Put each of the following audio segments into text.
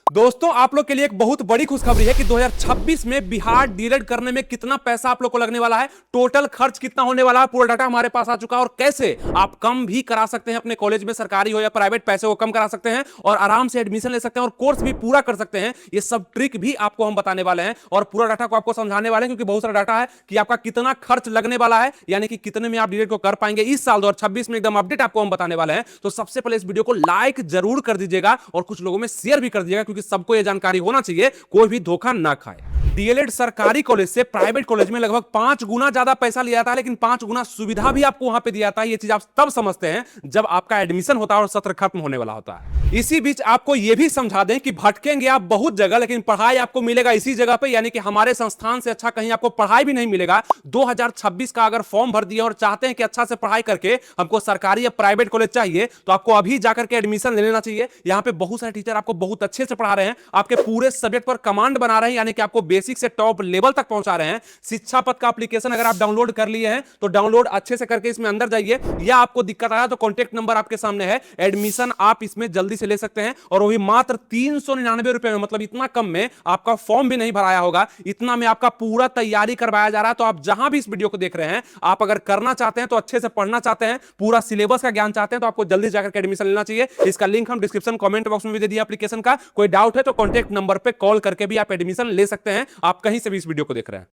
दोस्तों आप लोग के लिए एक बहुत बड़ी खुशखबरी है कि 2026 में बिहार डीएलएड करने में कितना पैसा आप लोग को लगने वाला है, टोटल खर्च कितना होने वाला है, पूरा डाटा हमारे पास आ चुका है और कैसे आप कम भी करा सकते हैं अपने कॉलेज में, सरकारी हो या प्राइवेट, पैसे को कम करा सकते हैं और आराम से एडमिशन ले सकते हैं और कोर्स भी पूरा कर सकते हैं। ये सब ट्रिक भी आपको हम बताने वाले हैं और पूरा डाटा को आपको समझाने वाले हैं, क्योंकि बहुत सारा डाटा है कि आपका कितना खर्च लगने वाला है, यानी कि कितने में आप डीएलएड को कर पाएंगे इस साल 2026 में। एकदम अपडेट आपको हम बताने वाले हैं। तो सबसे पहले इस वीडियो को लाइक जरूर कर दीजिएगा और कुछ लोगों में शेयर भी कर दीजिएगा, क्योंकि सबको यह जानकारी होना चाहिए, कोई भी धोखा ना खाए। डीएलएड सरकारी कॉलेज से प्राइवेट कॉलेज में लगभग 5 गुना ज्यादा पैसा लिया जाता है, लेकिन 5 गुना सुविधा भी आपको वहां पे दिया जाता है। ये चीज आप तब समझते हैं जब आपका एडमिशन होता है और सत्र खत्म होने वाला होता है। इसी बीच आपको यह भी समझा दें कि भटकेंगे आप बहुत जगह, लेकिन पढ़ाई आपको मिलेगा इसी जगह पे, यानी कि हमारे संस्थान से अच्छा कहीं आपको पढ़ाई भी नहीं मिलेगा। 2026 का अगर फॉर्म भर दिया और चाहते हैं कि अच्छा से पढ़ाई करके हमको सरकारी या प्राइवेट कॉलेज चाहिए, तो आपको अभी जाकर के एडमिशन ले लेना चाहिए। यहां पे बहुत सारे टीचर आपको बहुत अच्छे से पढ़ा रहे हैं, आपके पूरे सब्जेक्ट पर कमांड बना रहे हैं, यानी कि आपको बेसिक से टॉप लेवल तक पहुंचा रहे हैं। शिक्षा पथ का एप्लीकेशन अगर आप डाउनलोड कर लिए हैं तो डाउनलोड अच्छे से करके इसमें अंदर जाइए, या आपको दिक्कत आया तो कॉन्टैक्ट नंबर आपके सामने है, एडमिशन आप इसमें जल्दी से ले सकते हैं और वो भी मात्र 399 रुपए में। मतलब इतना कम में आपका फॉर्म भी नहीं भराया होगा, इतना में आपका पूरा तैयारी करवाया जा रहा है। तो आप जहां भी इस वीडियो को देख रहे हैं, आप अगर करना चाहते हैं तो अच्छे से पढ़ना चाहते हैं, पूरा सिलेबस का ज्ञान चाहते हैं, तो आपको जल्दी जाकर के एडमिशन लेना चाहिए। इसका लिंक हम डिस्क्रिप्शन कमेंट बॉक्स में भी दे दिया एप्लीकेशन का। कोई डाउट है तो कॉन्टैक्ट नंबर पे कॉल करके भी आप एडमिशन ले सकते हैं, आप कहीं से भी इस वीडियो को देख रहे हैं।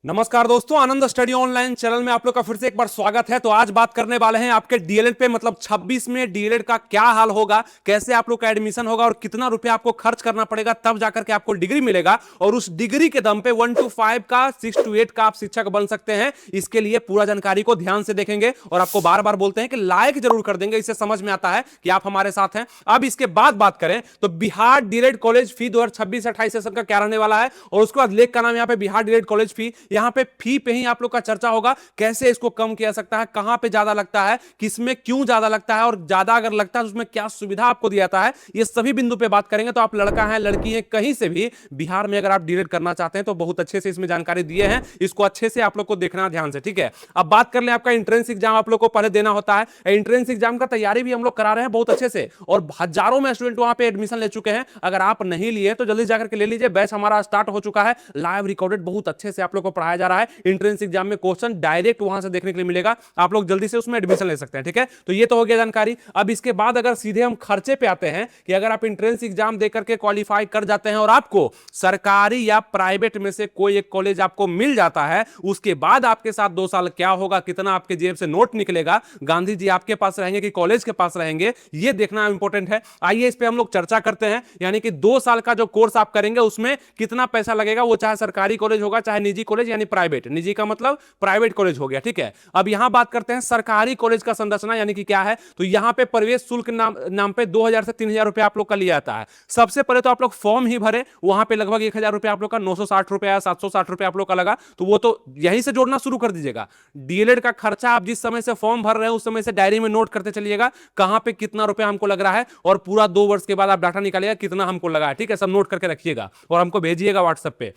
नमस्कार दोस्तों, आनंद स्टडी ऑनलाइन चैनल में आप लोग का फिर से एक बार स्वागत है। तो आज बात करने वाले हैं आपके डीएलएड पे, मतलब 26 में डीएलएड का क्या हाल होगा, कैसे आप लोग का एडमिशन होगा और कितना रुपया आपको खर्च करना पड़ेगा, तब जाकर के आपको डिग्री मिलेगा। और उस डिग्री के दम पे 1 to 5 का, 6 to 8 का आप शिक्षक बन सकते हैं। इसके लिए पूरा जानकारी को ध्यान से देखेंगे और आपको बार बार बोलते हैं कि लाइक जरूर कर देंगे, इससे समझ में आता है कि आप हमारे साथ हैं। अब इसके बाद बात करें तो Bihar DElEd college fee 2026-28 session का क्या रहने वाला है, और उसके बाद लेख का नाम यहाँ पे बिहार डीएलएड कॉलेज फी। यहाँ पे फी पे ही आप लोग का चर्चा होगा, कैसे इसको कम किया सकता है, कहां पे ज्यादा लगता है, किसमें क्यों ज्यादा लगता है, और ज्यादा अगर लगता है तो उसमें क्या सुविधा आपको दिया जाता है, ये सभी बिंदु पे बात करेंगे। तो आप लड़का है, लड़की है, कहीं से भी बिहार में अगर आप डीएलएड करना चाहते हैं तो बहुत अच्छे से इसमें जानकारी दिए हैं, इसको अच्छे से आप लोग को देखना ध्यान से, ठीक है। अब बात कर ले आपका एंट्रेंस एग्जाम आप लोग को पहले देना होता है। एंट्रेंस एग्जाम का तैयारी भी हम लोग करा रहे हैं बहुत अच्छे से, और हजारों में स्टूडेंट वहां पे एडमिशन ले चुके हैं। अगर आप नहीं लिए तो जल्दी जाकर के ले लीजिए, बैच हमारा स्टार्ट हो चुका है, लाइव रिकॉर्डेड बहुत अच्छे से आप लोग को पढ़ाया जा रहा है। एंट्रेंस एग्जाम में क्वेश्चन डायरेक्ट वहां से देखने के लिए मिलेगा, आप लोग जल्दी से उसमें एडमिशन ले सकते हैं, ठीक है। तो ये तो हो गया जानकारी। अब इसके बाद अगर सीधे हम खर्चे पे आते हैं कि अगर आप एंट्रेंस एग्जाम देकर के क्वालिफाई कर जाते हैं और आपको सरकारी या प्राइवेट में से कोई एक कॉलेज आपको मिल जाता है, उसके बाद आपके साथ 2 साल क्या होगा, कितना आपके जेब से नोट निकलेगा, गांधी जी आपके पास रहेंगे कि कॉलेज के पास रहेंगे, ये देखना इंपॉर्टेंट है। आइए इस पे हम लोग चर्चा करते हैं। यानी कि 2 साल का जो कोर्स आप करेंगे उसमें कितना पैसा लगेगा, वो चाहे सरकारी कॉलेज होगा चाहे निजी कॉलेज, यानी प्राइवेट, निजी का मतलब प्राइवेट कॉलेज हो गया, ठीक है। अब यहां बात करते हैं सरकारी कॉलेज का संरचना, यानी कि क्या है। तो यहां पे प्रवेश शुल्क नाम पे 2000 से 3000 रुपए आप लोग का लिया जाता है। सबसे पहले तो आप लोग फॉर्म ही भरे, वहां पे लगभग 1000 रुपए आप लोग का, 960 रुपए या 760 रुपए आप लोग का लगा, तो वो तो यहीं से जोड़ना शुरू कर दीजिएगा। डीएलएड का खर्चा आप जिस समय से फॉर्म भर रहे हैं उस समय से डायरी में नोट करते चलिएगा, कहां पे कितना रुपया हमको लग रहा है, और पूरा 2 वर्ष के बाद आप डाटा निकालिएगा कितना हमको लगा है, ठीक है। सब नोट करके रखिएगा और हमको भेजिएगा व्हाट्सएप पे।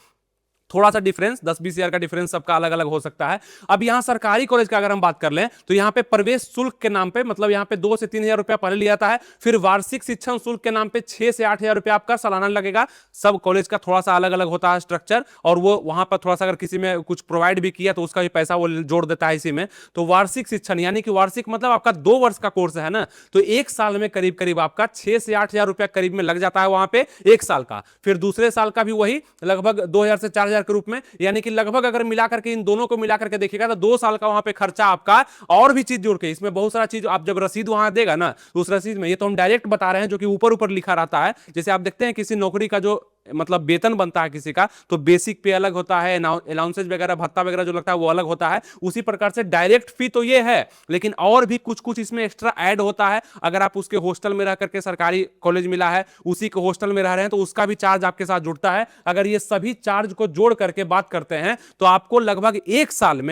थोड़ा सा डिफरेंस, 10-20 हजार का डिफरेंस सबका अलग अलग हो सकता है। अब यहां सरकारी कॉलेज का अगर हम बात कर लें तो यहां पे प्रवेश शुल्क के नाम पे, मतलब यहां पे 2 से 3 हजार रुपया पहले लिया जाता है, फिर वार्षिक शिक्षण शुल्क के नाम पे 6 से 8 हजार रुपया आपका सालाना लगेगा। सब कॉलेज का थोड़ा सा अलग अलग होता है स्ट्रक्चर, और वो वहां पर थोड़ा सा अगर किसी में कुछ प्रोवाइड भी किया तो उसका भी पैसा वो जोड़ देता है इसी में। तो वार्षिक शिक्षण, यानी कि वार्षिक मतलब आपका 2 वर्ष का कोर्स है ना, तो 1 साल में करीब करीब आपका 6 से 8 हजार रुपया करीब में लग जाता है वहां पे 1 साल का। फिर दूसरे साल का भी वही लगभग 2000 से 4000 के रूप में, यानी कि लगभग अगर मिलाकर के इन दोनों को मिलाकर के देखिएगा तो 2 साल का वहां पे खर्चा आपका। और भी चीज जोड़ के इसमें बहुत सारा चीज, आप जब रसीद वहां देगा ना तो उस रसीद में, ये तो हम डायरेक्ट बता रहे हैं जो कि ऊपर ऊपर लिखा रहता है, जैसे आप देखते हैं किसी नौकरी का जो मतलब वेतन बनता है किसी का, तो बेसिक पे अलग होता है, अलाउंसेज वगैरह, भत्ता वगैरह जो लगता है वो अलग होता है। उसी प्रकार से डायरेक्ट फी तो ये है, लेकिन और भी कुछ कुछ इसमें एक्स्ट्रा ऐड होता है। अगर आप उसके हॉस्टल में रह करके, सरकारी कॉलेज मिला है उसी के हॉस्टल में रह रहे हैं, तो उसका भी चार्ज आपके साथ जुड़ता है। अगर ये सभी चार्ज को जोड़ करके बात करते हैं तो आपको लगभग 1 साल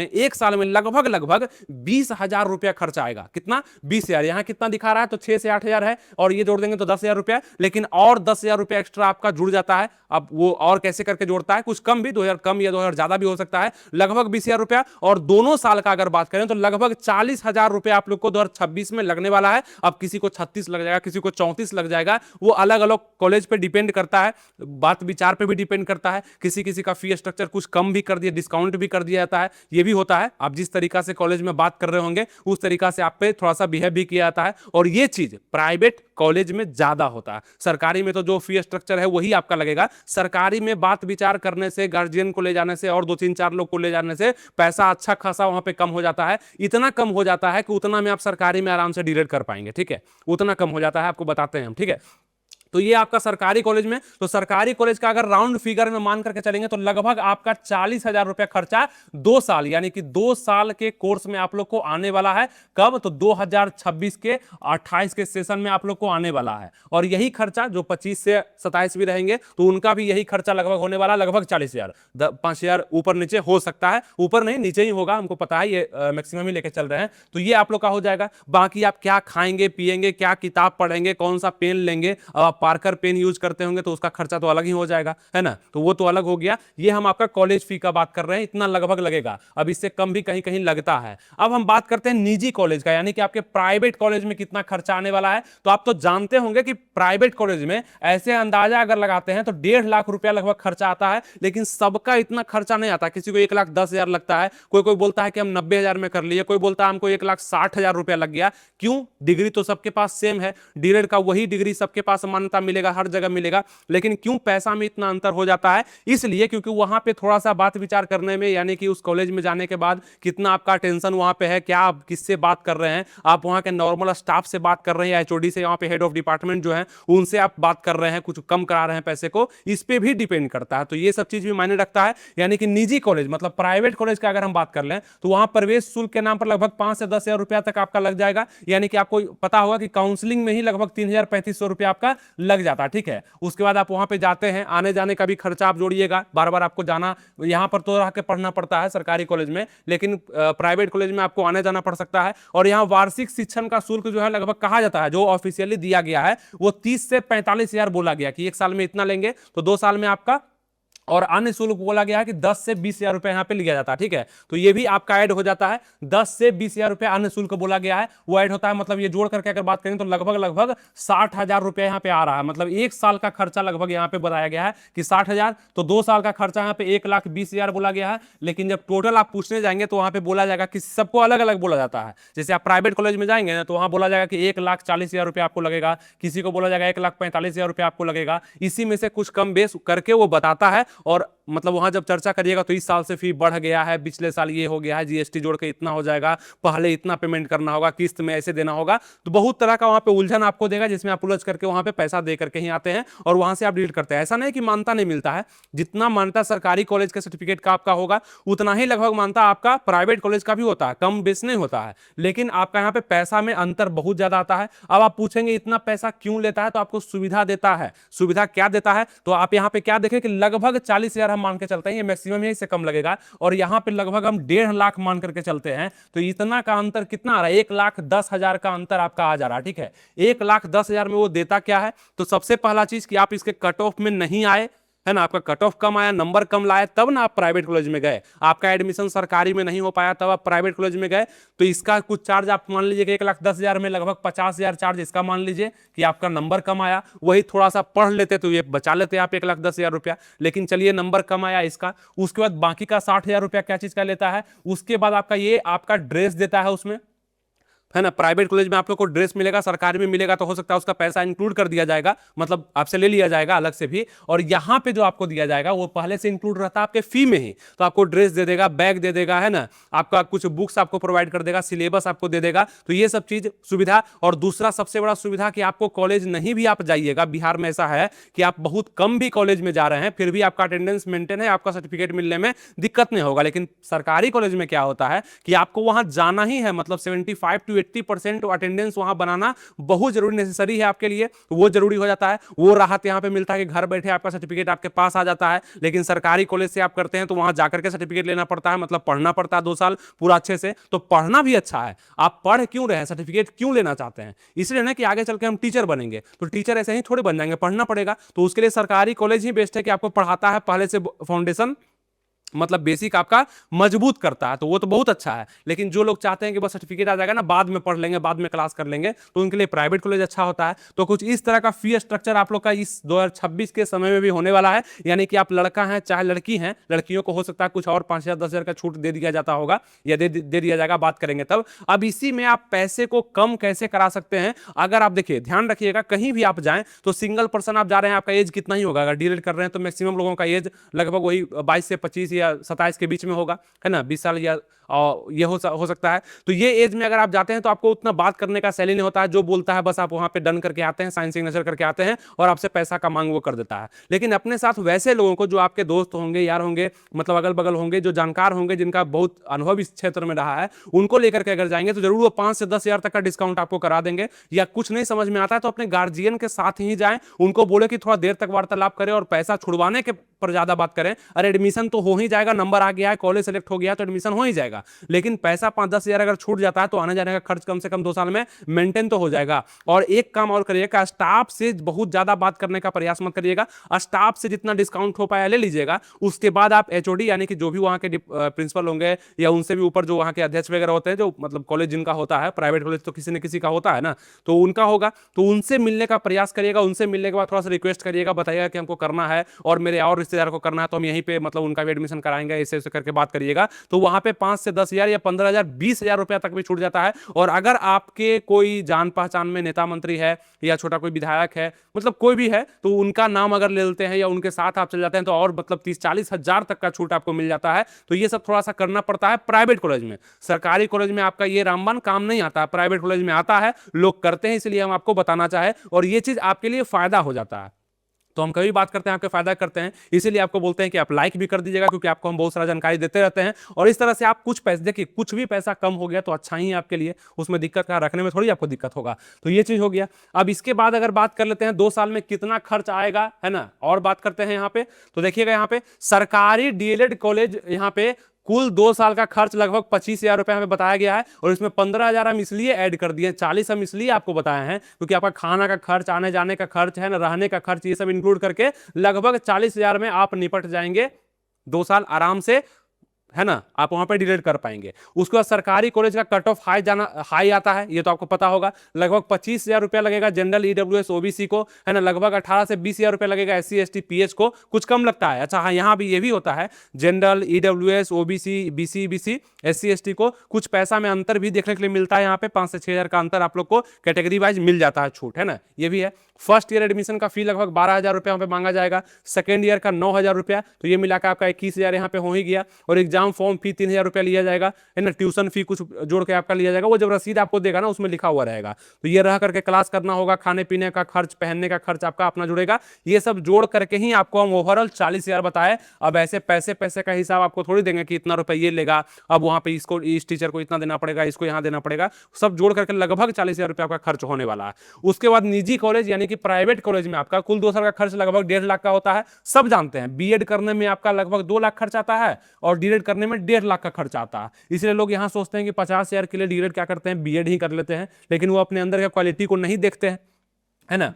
में लगभग 20,000 रुपया खर्च आएगा। कितना? 20,000। यहां कितना दिखा रहा है तो 6 से 8 हजार है, और ये जोड़ देंगे तो 10,000 रुपया, लेकिन और 10,000 रुपया एक्स्ट्रा आपका जुड़ जाता है है। अब वो और कैसे करके जोड़ता है, कुछ कम भी, 2000 कम या 2000 ज्यादा भी हो सकता है, लगभग 20,000 रुपया। और दोनों साल का अगर बात करें तो लगभग 40,000 रुपया आप लोग को 2026 में लगने वाला है। अब किसी को 36 लग जाएगा, किसी को 34 लग जाएगा, वो अलग अलग कॉलेज पे डिपेंड करता है, बात विचार पे भी डिपेंड करता है। किसी किसी का फी स्ट्रक्चर कुछ कम भी कर दिया, डिस्काउंट भी कर दिया जाता है, ये भी होता है। आप जिस तरीका से कॉलेज में बात कर रहे होंगे उस तरीका से आप पे थोड़ा सा बिहेव भी किया जाता है। और ये चीज प्राइवेट कॉलेज में ज्यादा होता है। सरकारी में तो जो फी स्ट्रक्चर है वही आपका लगेगा। सरकारी में बात विचार करने से, गार्जियन को ले जाने से और 2-3-4 लोग को ले जाने से पैसा अच्छा खासा वहां पे कम हो जाता है। इतना कम हो जाता है कि उतना में आप सरकारी में आराम से डील कर पाएंगे, ठीक है, उतना कम हो जाता है, आपको बताते हैं हम, ठीक है। तो ये आपका सरकारी कॉलेज में, तो सरकारी कॉलेज का अगर राउंड फिगर में मान करके चलेंगे तो लगभग आपका 40,000 रुपया खर्चा 2 साल, यानी कि 2 साल के कोर्स में आप लोग को आने वाला है। कब? तो 2026 के 28 के सेशन में आप लोग को आने वाला है। और यही खर्चा जो 25 से 27 भी रहेंगे तो उनका भी यही खर्चा लगभग होने वाला, लगभग 40,000, 5,000 ऊपर नीचे हो सकता है, ऊपर नहीं नीचे ही होगा, हमको पता है, ये मैक्सिमम ही लेके चल रहे हैं। तो ये आप लोग का हो जाएगा। बाकी आप क्या खाएंगे पिएंगे, क्या किताब पढ़ेंगे, कौन सा पेन लेंगे, अब पार्कर पेन यूज करते होंगे तो उसका खर्चा तो अलग ही हो जाएगा, है ना, तो वो तो अलग हो गया। ये हम आपका कॉलेज फी का बात कर रहे हैं, इतना लगभग लगेगा। अब इससे कम भी कहीं कहीं लगता है। अब हम बात करते हैं निजी कॉलेज का, यानी कि आपके प्राइवेट कॉलेज में कितना खर्चा आने वाला है। तो आप तो जानते होंगे कि प्राइवेट कॉलेज में ऐसे अंदाजा अगर लगाते हैं तो 1.5 लाख रुपया लगभग खर्चा आता है। लेकिन सबका इतना खर्चा नहीं आता, किसी को 1,10,000 लगता है, कोई कोई बोलता है कि हम 90,000 में कर लिए, कोई बोलता है हमको 1,60,000 रुपया लग गया। क्यों? डिग्री तो सबके पास सेम है, डीएलएड का वही डिग्री सबके पास मान्यता मिलेगा, हर जगह मिलेगा। लेकिन क्यों पैसा में इतना अंतर हो जाता है? इसलिए क्योंकि वहां पे थोड़ा सा बात विचार करने में, यानी कि उस कॉलेज में जाने के बाद कितना आपका टेंशन वहां पे है, क्या आप किससे बात कर रहे हैं, आप वहां के नॉर्मल स्टाफ से बात कर रहे हैं या एचओडी से, वहां पे हेड ऑफ डिपार्टमेंट जो है उनसे आप बात कर रहे हैं, कुछ कम करा रहे हैं पैसे को, इस पे भी डिपेंड करता है। तो ये सब चीज भी मायने रखता है। यानी कि निजी कॉलेज मतलब प्राइवेट कॉलेज का अगर हम बात कर लें तो वहां प्रवेश शुल्क के नाम पर लगभग 5 से 10,000 रुपया तक आपका लग जाएगा। यानी कि आपको पता होगा कि काउंसलिंग में ही लगभग 3,000-3,500 रुपया आपका लग जाता है, ठीक है। उसके बाद आप वहां पे जाते हैं, आने जाने का भी खर्चा आप जोड़िएगा, बार बार आपको जाना, यहां पर तो रह के पढ़ना पड़ता है सरकारी कॉलेज में, लेकिन प्राइवेट कॉलेज में आपको आने जाना पड़ सकता है। और यहाँ वार्षिक शिक्षण का शुल्क जो है लगभग कहा जाता है, जो ऑफिशियली दिया गया है वो 30 से 45,000 बोला गया कि 1 साल में इतना लेंगे, तो 2 साल में आपका, और अन्य शुल्क बोला गया है कि 10 से 20,000 रुपए यहां पे लिया जाता है, ठीक है। तो ये भी आपका ऐड हो जाता है, 10 से 20,000 रुपए अन्य शुल्क बोला गया है, वो ऐड होता है। मतलब ये जोड़ करके अगर बात करें तो लगभग 60,000 रुपए यहां पे आ रहा है। मतलब 1 साल का खर्चा लगभग यहां पे बताया गया है कि 60,000, तो 2 साल का खर्चा यहां पे 1,20,000 बोला गया है। लेकिन जब टोटल आप पूछने जाएंगे तो वहां पे बोला जाएगा कि सबको अलग अलग बोला जाता है। जैसे आप प्राइवेट कॉलेज में जाएंगे ना तो वहां बोला जाएगा कि 1,40,000 रुपए आपको लगेगा, किसी को बोला जाएगा 1,45,000 रुपए आपको लगेगा। इसी में से कुछ कम बेस करके वो बताता है। और मतलब वहां जब चर्चा करिएगा तो इस साल से फी बढ़ गया है, पिछले साल ये हो गया है, जीएसटी जोड़ के इतना हो जाएगा, पहले इतना पेमेंट करना होगा, किस्त में ऐसे देना होगा, तो बहुत तरह का वहां पे उलझन आपको देगा, जिसमें आप उलझ करके वहां पे पैसा दे करके ही आते हैं और वहां से आप डील करते हैं। ऐसा नहीं कि मान्यता नहीं मिलता है, जितना मान्यता सरकारी कॉलेज के सर्टिफिकेट का आपका होगा उतना ही लगभग मान्यता आपका प्राइवेट कॉलेज का भी होता है, कम बेस नहीं होता है। लेकिन आपका यहाँ पे पैसा में अंतर बहुत ज्यादा आता है। अब आप पूछेंगे इतना पैसा क्यों लेता है, तो आपको सुविधा देता है। सुविधा क्या देता है? तो आप यहाँ पे क्या देखें कि लगभग 40,000 हम मान के चलते हैं, मैक्सिमम यही से कम लगेगा। और यहां पे लगभग हम 1.5 लाख मान करके चलते हैं, तो इतना का अंतर कितना आ रहा है? 1,10,000 का अंतर आपका आ जा रहा है, ठीक है। 1,10,000 में वो देता क्या है? तो सबसे पहला चीज कि आप इसके कट ऑफ में नहीं आए, है ना, आपका कट ऑफ कम आया, नंबर कम लाया, तब ना आप प्राइवेट कॉलेज में गए। आपका एडमिशन सरकारी में नहीं हो पाया, तब आप प्राइवेट कॉलेज में गए, तो इसका कुछ चार्ज आप मान लीजिए कि 1,10,000 में लगभग 50,000 चार्ज इसका मान लीजिए कि आपका नंबर कम आया। वही थोड़ा सा पढ़ लेते तो ये बचा लेते आप 1,10,000 रुपया, लेकिन चलिए नंबर कम आया इसका। उसके बाद बाकी का 60,000 रुपया क्या चीज का लेता है? उसके बाद आपका ये आपका ड्रेस देता है उसमें, है ना। प्राइवेट कॉलेज में आप लोग को ड्रेस मिलेगा, सरकारी में मिलेगा तो हो सकता है उसका पैसा इंक्लूड कर दिया जाएगा, मतलब आपसे ले लिया जाएगा अलग से भी। और यहाँ पे जो आपको दिया जाएगा वो पहले से इंक्लूड रहता है आपके फी में ही, तो आपको ड्रेस दे देगा, बैग दे देगा, है ना, आपका कुछ बुक्स आपको प्रोवाइड कर देगा, सिलेबस आपको दे देगा। तो ये सब चीज सुविधा। और दूसरा सबसे बड़ा सुविधा कि आपको कॉलेज नहीं भी आप जाइएगा, बिहार में ऐसा है कि आप बहुत कम भी कॉलेज में जा रहे हैं फिर भी आपका अटेंडेंस मेंटेन है, आपका सर्टिफिकेट मिलने में दिक्कत नहीं होगा। लेकिन सरकारी कॉलेज में क्या होता है कि आपको वहां जाना ही है, मतलब 75 to 80% अटेंडेंस वहां बनाना बहुत जरूरी नेसेसरी है आपके लिए, वो जरूरी हो जाता है। वो राहत यहां पे मिलता है कि घर बैठे आपका सर्टिफिकेट आपके पास आ जाता है। लेकिन सरकारी कॉलेज से आप करते हैं तो वहां जाकर के सर्टिफिकेट लेना पड़ता है, मतलब पढ़ना पड़ता है 2 साल पूरा अच्छे से। तो पढ़ना भी अच्छा है, आप पढ़ क्यों रहे हैं, सर्टिफिकेट क्यों लेना चाहते हैं? इसलिए ना कि आगे चल के हम टीचर बनेंगे, तो टीचर ऐसे ही थोड़े बन जाएंगे, पढ़ना पड़ेगा। तो उसके लिए सरकारी कॉलेज ही बेस्ट है कि आपको पढ़ाता है पहले से फाउंडेशन, मतलब बेसिक आपका मजबूत करता है, तो वो तो बहुत अच्छा है। लेकिन जो लोग चाहते हैं कि बस सर्टिफिकेट आ जाएगा ना, बाद में पढ़ लेंगे, बाद में क्लास कर लेंगे, तो उनके लिए प्राइवेट कॉलेज अच्छा होता है। तो कुछ इस तरह का फी स्ट्रक्चर आप लोग का इस 2026 के समय में भी होने वाला है। यानी कि आप लड़का हैं चाहे लड़की हैं, लड़कियों को हो सकता है कुछ और 5,000 10,000 का छूट दे दिया जाता होगा, या दे दिया जाएगा, बात करेंगे तब। अब इसी में आप पैसे को कम कैसे करा सकते हैं, अगर आप देखिए ध्यान रखिएगा, कहीं भी आप जाएं तो सिंगल पर्सन आप जा रहे हैं, आपका एज कितना ही होगा, अगर डीएलएड कर रहे हैं तो मैक्सिमम लोगों का एज लगभग वही 22 से 25 या 27 के बीच में होगा, है ना, 20 साल या ये हो सकता है। तो ये एज में अगर आप जाते हैं तो आपको उतना बात करने का शैली नहीं होता है, जो बोलता है बस आप वहां पे डन करके आते हैं, साइन सिग्नेचर करके आते हैं और आपसे पैसा का मांग वो कर देता है। लेकिन अपने साथ वैसे लोगों को जो आपके दोस्त होंगे, यार होंगे, मतलब अगल बगल होंगे, जो जानकार होंगे, जिनका बहुत अनुभव इस क्षेत्र में रहा है, उनको लेकर के अगर जाएंगे तो जरूर वो 5 से 10,000 तक का डिस्काउंट आपको करा देंगे। या कुछ नहीं समझ में आता है तो अपने गार्जियन के साथ ही जाएं, उनको बोले कि थोड़ा देर तक वार्तालाप करें और पैसा छुड़वाने के पर ज्यादा बात करें। अरे एडमिशन तो हो ही जाएगा, नंबर आ गया है, कॉलेज सेलेक्ट हो गया तो एडमिशन हो ही जाएगा। लेकिन पैसा 5-10,000 अगर छूट जाता है तो आने जाने का खर्च कम से कम 2 साल में मेंटेन तो हो जाएगा। और एक काम और करिएगा, स्टाफ से बहुत ज्यादा बात करने का प्रयास मत करिएगा, स्टाफ से जितना डिस्काउंट हो पाया ले लीजिएगा। उसके बाद आप एचओडी यानी कि जो भी वहां के प्रिंसिपल होंगे या उनसे भी ऊपर जो वहां के अध्यक्ष वगैरह होते हैं, जो मतलब कॉलेज जिनका होता है, प्राइवेट कॉलेज तो किसी न किसी का होता है ना, तो उनका होगा, तो उनसे मिलने का प्रयास करिएगा। उनसे मिलने के बाद थोड़ा सा रिक्वेस्ट करिएगा, बताइएगा कि हमको करना है और मेरे और रिश्तेदार को करना है, तो हम यहीं पे मतलब उनका भी एडमिशन कराएंगे, ऐसे ऐसे करके बात करिएगा। तो वहां पे 5 से 10,000 या 15,000 20,000 रुपया तक भी छूट जाता है। और अगर आपके कोई जान पहचान में नेता मंत्री है या छोटा कोई विधायक है, मतलब कोई भी है, तो उनका नाम अगर ले लेते हैं या उनके साथ आप चल जाते हैं तो और मतलब 30-40 हजार तक का छूट आपको मिल जाता है। तो ये सब थोड़ा सा करना पड़ता है प्राइवेट कॉलेज में। सरकारी कॉलेज में आपका ये रामबाण काम नहीं आता है, प्राइवेट कॉलेज में आता है, लोग करते हैं, इसलिए हम आपको बताना चाहे और ये चीज आपके लिए फायदा हो जाता है। तो हम कभी बात करते हैं आपके फायदा करते हैं, इसीलिए आपको बोलते हैं कि आप लाइक भी कर दीजिएगा, क्योंकि आपको हम बहुत सारा जानकारी देते रहते हैं। और इस तरह से आप कुछ पैसे, देखिए कुछ भी पैसा कम हो गया तो अच्छा ही है आपके लिए, उसमें दिक्कत का रखने में थोड़ी आपको दिक्कत होगा। तो ये चीज हो गया। अब इसके बाद अगर बात कर लेते हैं 2 साल में कितना खर्च आएगा, है ना, और बात करते हैं यहाँ पे। तो देखिएगा यहाँ पे सरकारी डीएलएड कॉलेज, यहाँ पे कुल 2 साल का खर्च लगभग 25,000 रुपए हमें बताया गया है। और इसमें 15,000 हम इसलिए ऐड कर दिए, 40 हम इसलिए आपको बताए हैं क्योंकि आपका खाना का खर्च, आने जाने का खर्च है ना, रहने का खर्च, ये सब इंक्लूड करके लगभग 40,000 में आप निपट जाएंगे 2 साल आराम से, है ना, आप वहां पे डिलीट कर पाएंगे। उसके बाद सरकारी कॉलेज का कट ऑफ हाई आता है, ये तो आपको पता होगा, लगभग 25,000 रुपया लगेगा जनरल ईडब्ल्यूएस ओबीसी को, है ना, लगभग 18 से 20,000 रुपया लगेगा एससी एसटी पीएच को, कुछ कम लगता है। अच्छा हाँ, यहाँ भी ये भी होता है, general EWS OBC BC BC SC ST को कुछ पैसा में अंतर भी देखने के लिए मिलता है। यहाँ पे 5 से 6,000 का अंतर आप लोग को कैटेगरी वाइज मिल जाता है छूट, है ना, ये भी है। फर्स्ट ईयर एडमिशन का फी लगभग 12,000 रुपया यहाँ पे मांगा जाएगा, सेकंड ईयर का 9,000 रुपया, तो ये मिलाकर आपका 21,000 यहाँ पे हो ही गया। और एग्जाम फॉर्म फी 3,000 रुपया लिया जाएगा, है ना, ट्यूशन फी कुछ जोड़ के आपका लिया जाएगा, वो जब रसीद आपको देगा ना उसमें लिखा हुआ रहेगा। तो ये रह करके क्लास करना होगा, खाने पीने का खर्च, पहनने का खर्च आपका अपना जुड़ेगा, ये सब जोड़ करके ही आपको हम ओवरऑल 40,000 बताए। अब ऐसे पैसे पैसे का हिसाब आपको थोड़ी देंगे कि इतना रुपये ये लेगा, अब वहां पे इसको, इस टीचर को इतना देना पड़ेगा, इसको यहाँ देना पड़ेगा, सब जोड़ करके लगभग 40,000 रुपया आपका खर्च होने वाला है। उसके बाद निजी कॉलेज यानी कि प्राइवेट कॉलेज में आपका कुल 2 साल का खर्च लगभग 1.5 लाख का होता है। सब जानते हैं बीएड करने में आपका लगभग 2 लाख खर्च आता है और डीएड करने में 1.5 लाख का खर्च आता है। इसलिए लोग यहां सोचते हैं कि 50,000 के लिए डीएड क्या करते हैं, बीएड ही कर लेते हैं, लेकिन वो अपने अंदर का क्वालिटी को नहीं देखते हैं, है ना।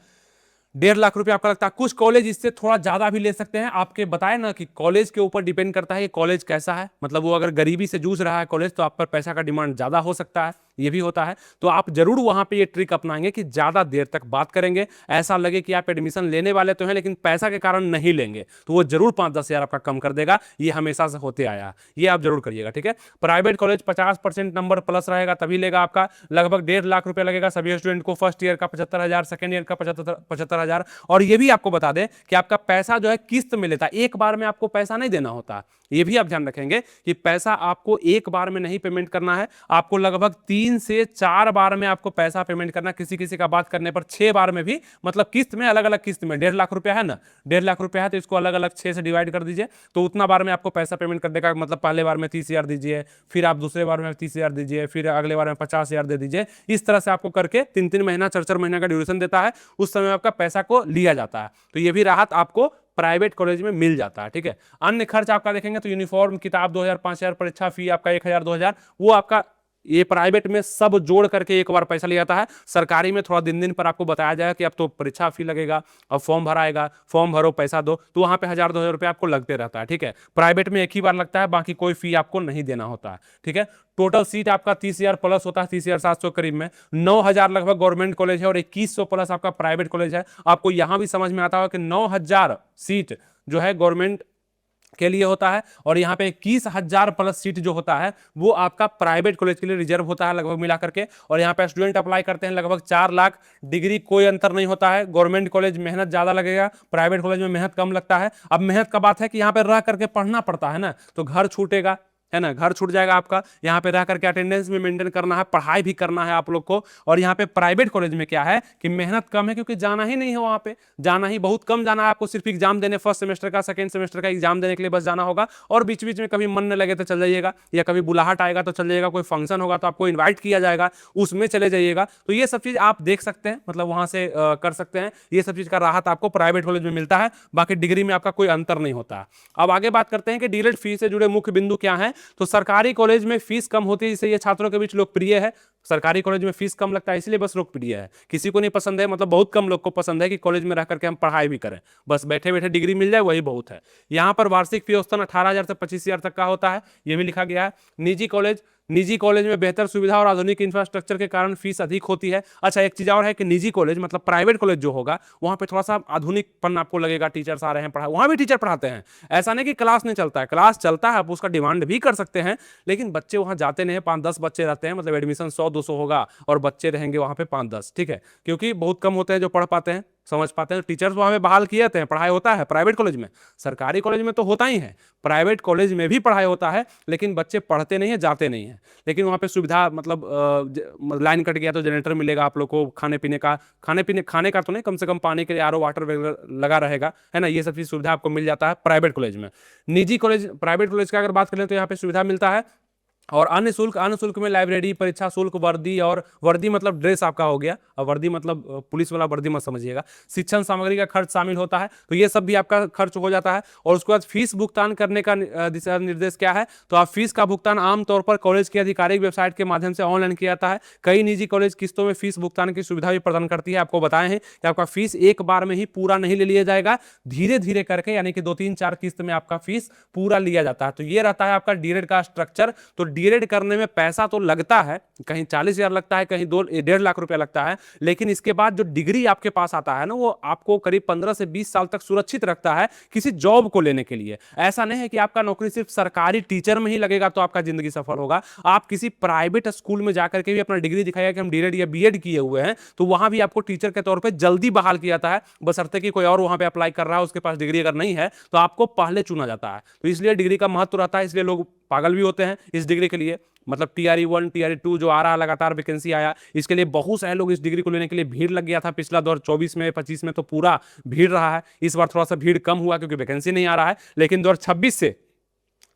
1.5 लाख रुपया आपका लगता है। कुछ कॉलेज इससे थोड़ा ज्यादा भी ले सकते हैं, आपके बताए ना कि कॉलेज के ऊपर डिपेंड करता है कि कॉलेज कैसा है, मतलब वो अगर गरीबी से जूझ रहा है कॉलेज तो आप पर पैसा का डिमांड ज्यादा हो सकता है, ये भी होता है। तो आप जरूर वहां पे ये ट्रिक अपनाएंगे कि ज्यादा देर तक बात करेंगे, ऐसा लगे कि आप एडमिशन लेने वाले तो हैं लेकिन पैसा के कारण नहीं लेंगे, तो वो जरूर 5-10 हजार आपका कम कर देगा। ये हमेशा से होते आया, ये आप जरूर करिएगा, ठीक है। प्राइवेट कॉलेज 50% नंबर प्लस रहेगा तभी लेगा, आपका लगभग 1.5 लाख रुपया लगेगा सभी स्टूडेंट को। फर्स्ट ईयर का 75,000, सेकंड ईयर का 75,000। और ये भी आपको बता दें कि आपका पैसा जो है किस्त में लेता है, एक बार में आपको पैसा नहीं देना होता, ये भी आप ध्यान रखेंगे कि पैसा आपको एक बार में नहीं पेमेंट करना है, आपको लगभग 3 3 से 4 बार में आपको पैसा पेमेंट करना, किसी किसी का बात करने पर 6 बार में भी, मतलब किस्त में, अलग अलग किस्त में। 1.5 लाख रुपया है ना, 1.5 लाख रुपया है तो इसको अलग अलग 6 से डिवाइड कर दीजिए, तो उतना बार में आपको पैसा पेमेंट करने का, मतलब पहले बार में 30,000 दीजिए, फिर आप दूसरे बार में 30,000 दीजिए, फिर अगले बार में 50,000 दे दीजिए। इस तरह से आपको करके 3-3 महीना 4-4 महीना का ड्यूरेशन देता है, उस समय आपका पैसा को लिया जाता है। तो ये भी राहत आपको प्राइवेट कॉलेज में मिल जाता है, ठीक है। अन्य खर्च आपका देखेंगे तो यूनिफॉर्म, किताब 2,000 5,000, परीक्षा फी आपका 1,000 2,000, वो आपका ये प्राइवेट में सब जोड़ करके एक बार पैसा लिया जाता है। सरकारी में थोड़ा दिन दिन पर आपको बताया जाएगा कि अब तो परीक्षा फी लगेगा, अब फॉर्म भराएगा, फॉर्म भरो पैसा दो, तो वहां पे 1,000-2,000 रुपये आपको लगते रहता है, ठीक है। प्राइवेट में एक ही बार लगता है, बाकी कोई फी आपको नहीं देना होता है, ठीक है। टोटल सीट आपका 30,000 प्लस होता है, 30,700 करीब में। 9,000 लगभग गवर्नमेंट कॉलेज है और 2,100 प्लस आपका प्राइवेट कॉलेज है। आपको यहां भी समझ में आता होगा कि 9,000 सीट जो है गवर्नमेंट के लिए होता है और यहाँ पे 21,000 प्लस सीट जो होता है वो आपका प्राइवेट कॉलेज के लिए रिजर्व होता है, लगभग मिला करके। और यहाँ पे स्टूडेंट अप्लाई करते हैं लगभग 4 लाख। डिग्री कोई अंतर नहीं होता है, गवर्नमेंट कॉलेज मेहनत ज्यादा लगेगा, प्राइवेट कॉलेज में मेहनत कम लगता है। अब मेहनत का बात है कि यहाँ पे रह करके पढ़ना पड़ता है ना, तो घर छूटेगा, है ना, घर छूट जाएगा आपका। यहाँ पे रह करके अटेंडेंस भी मेंटेन करना है, पढ़ाई भी करना है आप लोग को। और यहाँ पे प्राइवेट कॉलेज में क्या है कि मेहनत कम है, क्योंकि जाना ही नहीं है वहाँ पे, जाना ही बहुत कम जाना है आपको, सिर्फ एग्जाम देने, फर्स्ट सेमेस्टर का, सेकंड सेमेस्टर का एग्जाम देने के लिए बस जाना होगा। और बीच बीच में कभी मन न लगे तो चल जाइएगा, या कभी बुलाहट आएगा तो चल जाइएगा, कोई फंक्शन होगा तो आपको इन्वाइट किया जाएगा, उसमें चले जाइएगा। तो ये सब चीज आप देख सकते हैं, मतलब वहां से कर सकते हैं। ये सब चीज का राहत आपको प्राइवेट कॉलेज में मिलता है, बाकी डिग्री में आपका कोई अंतर नहीं होता है। अब आगे बात करते हैं कि डीएलएड फीस से जुड़े मुख्य बिंदु क्या है। तो सरकारी कॉलेज में फीस कम होती है, इससे ये छात्रों के बीच लोकप्रिय है। सरकारी कॉलेज में फीस कम लगता है इसलिए बस लोकप्रिय है, किसी को नहीं पसंद है, मतलब बहुत कम लोग को पसंद है कि कॉलेज में रह करके हम पढ़ाई भी करें, बस बैठे बैठे डिग्री मिल जाए वही बहुत है। यहाँ पर वार्षिक फी औसतन 18,000 से 25,000 तक का होता है, ये भी लिखा गया है। निजी कॉलेज में बेहतर सुविधा और आधुनिक इंफ्रास्ट्रक्चर के कारण फीस अधिक होती है। अच्छा, एक चीज और है कि निजी कॉलेज मतलब प्राइवेट कॉलेज जो होगा वहां पे थोड़ा सा आधुनिकपन आपको लगेगा, टीचर्स आ रहे हैं पढ़ा, वहां भी टीचर पढ़ाते हैं। ऐसा नहीं कि क्लास नहीं चलता है, क्लास चलता है, आप उसका डिमांड भी कर सकते हैं, लेकिन बच्चे वहां जाते नहीं है। 5-10 बच्चे रहते हैं, मतलब एडमिशन 100-200 होगा और बच्चे रहेंगे वहां पे 5-10, ठीक है, क्योंकि बहुत कम होते हैं जो पढ़ पाते हैं, समझ पाते हैं। टीचर्स वहां पे बहाल किए जाते हैं, पढ़ाई होता है प्राइवेट कॉलेज में, सरकारी कॉलेज में तो होता ही है, प्राइवेट कॉलेज में भी पढ़ाई होता है, लेकिन बच्चे पढ़ते नहीं है, जाते नहीं है। लेकिन वहाँ पे सुविधा, मतलब लाइन कट गया तो जनरेटर मिलेगा आप लोग को, खाने का तो नहीं, कम से कम पानी के लिए आरओ वाटर वगैरह लगा रहेगा, है ना, ये सब चीज सुविधा आपको मिल जाता है प्राइवेट कॉलेज में। प्राइवेट कॉलेज का अगर बात करें तो यहाँ पे सुविधा मिलता है। और अन्य शुल्क में लाइब्रेरी, परीक्षा शुल्क, वर्दी, और वर्दी मतलब ड्रेस आपका हो गया, और वर्दी मतलब पुलिस वाला वर्दी मत समझिएगा, शिक्षण सामग्री का खर्च शामिल होता है, तो ये सब भी आपका खर्च हो जाता है। और उसके बाद फीस भुगतान करने का दिशा निर्देश क्या है, तो आप फीस का भुगतान आमतौर पर कॉलेज की आधिकारिक वेबसाइट के माध्यम से ऑनलाइन किया जाता है। कई निजी कॉलेज किस्तों में फीस भुगतान की सुविधा भी प्रदान करती है। आपको बताए हैं कि आपका फीस एक बार में ही पूरा नहीं ले लिया जाएगा, धीरे धीरे करके, यानी कि 2-3-4 किस्त में आपका फीस पूरा लिया जाता है। तो ये रहता है आपका डीएलएड का स्ट्रक्चर। तो डीएलएड करने में पैसा तो लगता है, कहीं 40,000 लगता है, कहीं 1.5 लाख रुपया लगता है, लेकिन इसके बाद जो डिग्री आपके पास आता है ना, वो आपको करीब 15 से 20 साल तक सुरक्षित रखता है किसी जॉब को लेने के लिए। ऐसा नहीं है कि आपका नौकरी सिर्फ सरकारी टीचर में ही लगेगा तो आपका जिंदगी सफल होगा। आप किसी प्राइवेट स्कूल में जाकर के भी अपना डिग्री दिखाइए कि हम डीएलएड या बीएड किए हुए हैं, तो वहां भी आपको टीचर के तौर पर जल्दी बहाल किया जाता है, बशर्ते कि कोई और वहां पे अप्लाई कर रहा है, उसके पास डिग्री अगर नहीं है तो आपको पहले चुना जाता है। तो इसलिए डिग्री का महत्व रहता है, इसलिए लोग पागल भी होते हैं इस डिग्री के लिए। मतलब टीआरई 1, टीआरई 2 जो आ रहा है, लगातार वैकेंसी आया, इसके लिए बहुत सारे लोग इस डिग्री को लेने के लिए भीड़ लग गया था। पिछला दौर 24 में 25 में तो पूरा भीड़ रहा है। इस बार थोड़ा सा भीड़ कम हुआ क्योंकि वैकेंसी नहीं आ रहा है, लेकिन दौर 26 से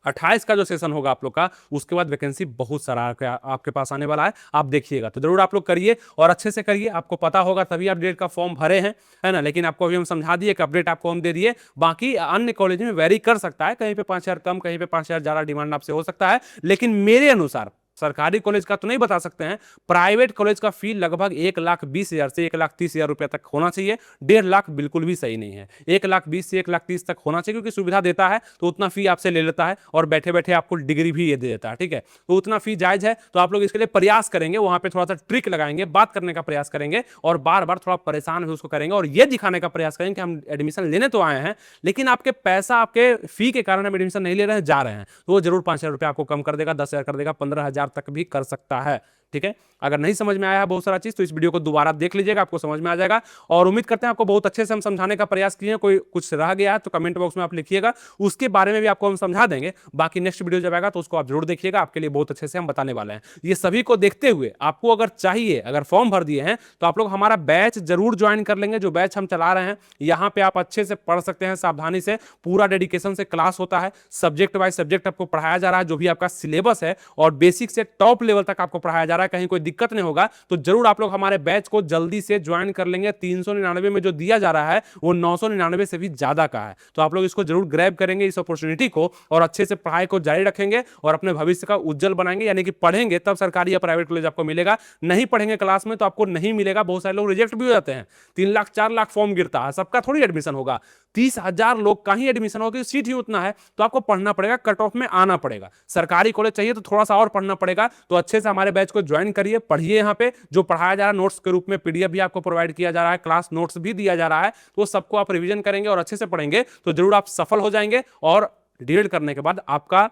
28 का जो सेशन होगा आप लोग का, उसके बाद वैकेंसी बहुत सारा आपके पास आने वाला है, आप देखिएगा। तो जरूर आप लोग करिए और अच्छे से करिए, आपको पता होगा तभी आप डीएलएड का फॉर्म भरे हैं, है ना। लेकिन आपको अभी हम समझा दिए कि अपडेट आपको हम दे दिए। बाकी अन्य कॉलेज में वेरी कर सकता है, कहीं पे 5,000 कम, कहीं पे 5,000 ज्यादा डिमांड आपसे हो सकता है, लेकिन मेरे अनुसार सरकारी कॉलेज का तो नहीं बता सकते हैं, प्राइवेट कॉलेज का फी लगभग 1,20,000 से 1,30,000 रुपए तक होना चाहिए। 1.5 लाख बिल्कुल भी सही नहीं है, 1,20,000 से 1,30,000 तक होना चाहिए, क्योंकि सुविधा देता है तो उतना फी आपसे ले लेता है और बैठे बैठे आपको डिग्री भी ये दे देता है, ठीक है। तो उतना फी जायज है, तो आप लोग इसके लिए प्रयास करेंगे, वहां पे थोड़ा सा ट्रिक लगाएंगे, बात करने का प्रयास करेंगे और बार बार थोड़ा परेशान भी उसको करेंगे और ये दिखाने का प्रयास करेंगे कि हम एडमिशन लेने तो आए हैं, लेकिन आपके पैसा, आपके फी के कारण हम एडमिशन नहीं ले रहे हैं, जा रहे हैं। तो वो जरूर 5,000 रुपये आपको कम कर देगा, 10,000 कर देगा, 15,000 तक भी कर सकता है, ठीक है। अगर नहीं समझ में आया है बहुत सारा चीज तो इस वीडियो को दोबारा देख लीजिएगा, आपको समझ में आ जाएगा। और उम्मीद करते हैं आपको बहुत अच्छे से हम समझाने का प्रयास किए हैं। कोई कुछ रह गया है तो कमेंट बॉक्स में आप लिखिएगा, उसके बारे में भी आपको हम समझा देंगे। बाकी नेक्स्ट वीडियो जब आएगा तो उसको आप जरूर देखिएगा, आपके लिए बहुत अच्छे से हम बताने वाले हैं। ये सभी को देखते हुए आपको अगर चाहिए, अगर फॉर्म भर दिए हैं तो आप लोग हमारा बैच जरूर ज्वाइन कर लेंगे। जो बैच हम चला रहे हैं यहाँ पे आप अच्छे से पढ़ सकते हैं, सावधानी से, पूरा डेडिकेशन से क्लास होता है। सब्जेक्ट बाय सब्जेक्ट आपको पढ़ाया जा रहा है, जो भी आपका सिलेबस है, और बेसिक से टॉप लेवल तक आपको पढ़ाया जा रहा है। कहीं कोई दिक्कत नहीं होगा तो जरूर आप लोग हमारे बैच को जल्दी से ज्वाइन कर लेंगे। 399 में जो दिया जा रहा है वो 999 से भी ज्यादा का है, तो आप लोग इसको जरूर ग्रैब करेंगे, इस अपॉर्चुनिटी को, और अच्छे से पढ़ाई को जारी रखेंगे और अपने भविष्य का उज्जवल बनाएंगे। यानी कि पढ़ेंगे तब सरकारी या प्राइवेट कॉलेज आपको मिलेगा, नहीं पढ़ेंगे क्लास में तो आपको नहीं मिलेगा। बहुत सारे लोग रिजेक्ट भी हो जाते हैं, 3 लाख 4 लाख फॉर्म गिरता है, सबका थोड़ी एडमिशन होगा। 30,000 लोग का ही एडमिशन होगा, सीट ही उतना है, तो आपको पढ़ना पड़ेगा, कट ऑफ में आना पड़ेगा। सरकारी कॉलेज चाहिए तो थोड़ा सा और पढ़ना पड़ेगा। तो अच्छे से हमारे बैच को ज्वाइन करिए, पढ़िए। यहाँ पे जो पढ़ाया जा रहा है नोट्स के रूप में पीडीएफ भी आपको प्रोवाइड किया जा रहा है, क्लास नोट्स भी दिया जा रहा है, तो सबको आप रिवीजन करेंगे और अच्छे से पढ़ेंगे तो जरूर आप सफल हो जाएंगे। और डीएलएड करने के बाद आपका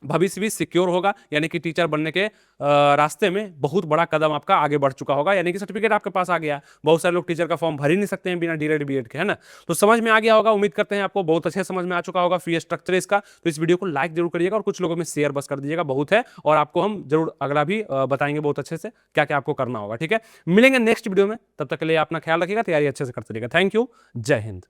भविष्य भी सिक्योर होगा, यानी कि टीचर बनने के रास्ते में बहुत बड़ा कदम आपका आगे बढ़ चुका होगा, यानी कि सर्टिफिकेट आपके पास आ गया। बहुत सारे लोग टीचर का फॉर्म भर ही नहीं सकते हैं बिना डीएलएड बीएड के, है ना। तो समझ में आ गया होगा, उम्मीद करते हैं आपको बहुत अच्छे समझ में आ चुका होगा फी स्ट्रक्चर इसका। तो इस वीडियो को लाइक जरूर करिएगा और कुछ लोगों में शेयर बस कर दीजिएगा, बहुत है। और आपको हम जरूर अगला भी बताएंगे बहुत अच्छे से क्या क्या आपको करना होगा, ठीक है। मिलेंगे नेक्स्ट वीडियो में, तब तक के लिए अपना ख्याल रखिएगा, तैयारी अच्छे से करते रहिएगा। थैंक यू, जय हिंद।